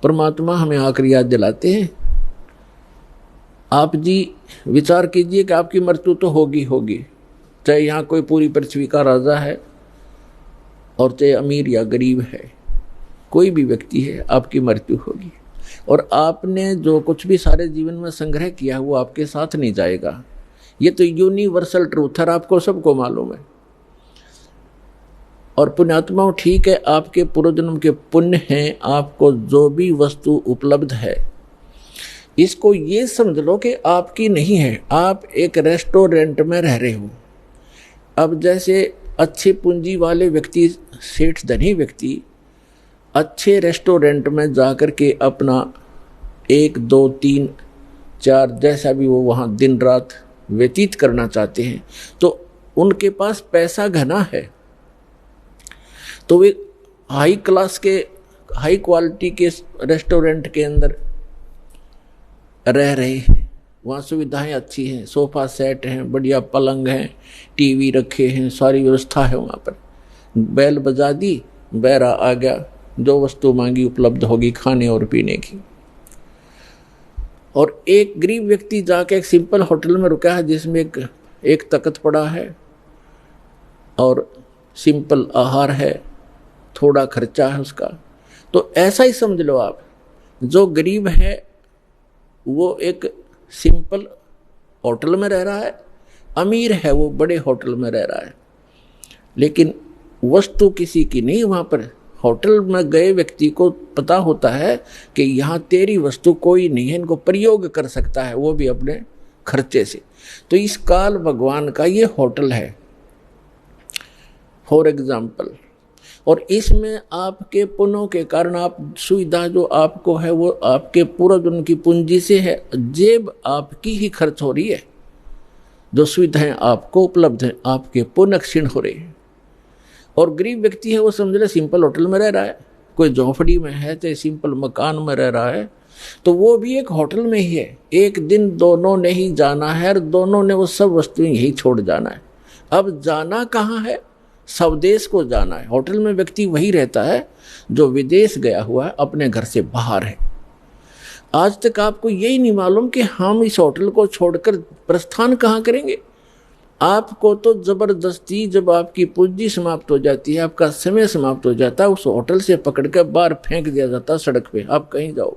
परमात्मा हमें आखिरी याद दिलाते हैं, आप जी विचार कीजिए कि आपकी मृत्यु तो होगी होगी, चाहे यहाँ कोई पूरी पृथ्वी का राजा है और चाहे अमीर या गरीब है, कोई भी व्यक्ति है, आपकी मृत्यु होगी। और आपने जो कुछ भी सारे जीवन में संग्रह किया वो आपके साथ नहीं जाएगा। ये तो यूनिवर्सल ट्रूथ है, आपको सबको मालूम है। और पुण्यात्माओं, ठीक है, आपके पूर्वजन्म के पुण्य हैं, आपको जो भी वस्तु उपलब्ध है इसको ये समझ लो कि आपकी नहीं है। आप एक रेस्टोरेंट में रह रहे हो। अब जैसे अच्छे पूंजी वाले व्यक्ति, सेठ धनी व्यक्ति अच्छे रेस्टोरेंट में जाकर के अपना 1 2 3 4 जैसा भी वो वहाँ दिन रात व्यतीत करना चाहते हैं, तो उनके पास पैसा घना है, तो वे हाई क्लास के, हाई क्वालिटी के रेस्टोरेंट के अंदर रह रहे हैं। वहाँ सुविधाएं अच्छी हैं, सोफ़ा सेट हैं, बढ़िया पलंग हैं, टीवी रखे हैं, सारी व्यवस्था है वहाँ पर। बैल बजा दी, बैरा आ गया, जो वस्तु मांगी उपलब्ध होगी खाने और पीने की। और एक गरीब व्यक्ति जाके एक सिंपल होटल में रुका है जिसमें एक तख्त पड़ा है और सिंपल आहार है, थोड़ा खर्चा है उसका। तो ऐसा ही समझ लो आप, जो गरीब है वो एक सिंपल होटल में रह रहा है, अमीर है वो बड़े होटल में रह रहा है, लेकिन वस्तु किसी की नहीं। वहाँ पर होटल में गए व्यक्ति को पता होता है कि यहाँ तेरी वस्तु कोई नहीं है, इनको प्रयोग कर सकता है, वो भी अपने खर्चे से। तो इस काल भगवान का ये होटल है फॉर एग्जाम्पल। और इसमें आपके पुण्यों के कारण आप सुविधा जो आपको है वो आपके पूर्वजन्म की पूंजी से है, जेब आपकी ही खर्च हो रही है। जो सुविधाएं आपको उपलब्ध हैं आपके पुण्य क्षीण हो रही है। और गरीब व्यक्ति है वो समझ ले सिंपल होटल में रह रहा है, कोई झोंपड़ी में है, चाहे सिंपल मकान में रह रहा है, तो वो भी एक होटल में ही है। एक दिन दोनों ने ही जाना है और दोनों ने वो सब वस्तुएं यही छोड़ जाना है। अब जाना कहाँ है? स्वदेश को जाना है। होटल में व्यक्ति वही रहता है जो विदेश गया हुआ है, अपने घर से बाहर है। आज तक आपको यही नहीं मालूम कि हम इस होटल को छोड़कर प्रस्थान कहाँ करेंगे। आपको तो जबरदस्ती जब आपकी पूंजी समाप्त हो जाती है, आपका समय समाप्त हो जाता है, उस होटल से पकड़ कर बाहर फेंक दिया जाता है सड़क पे, आप कहीं जाओ।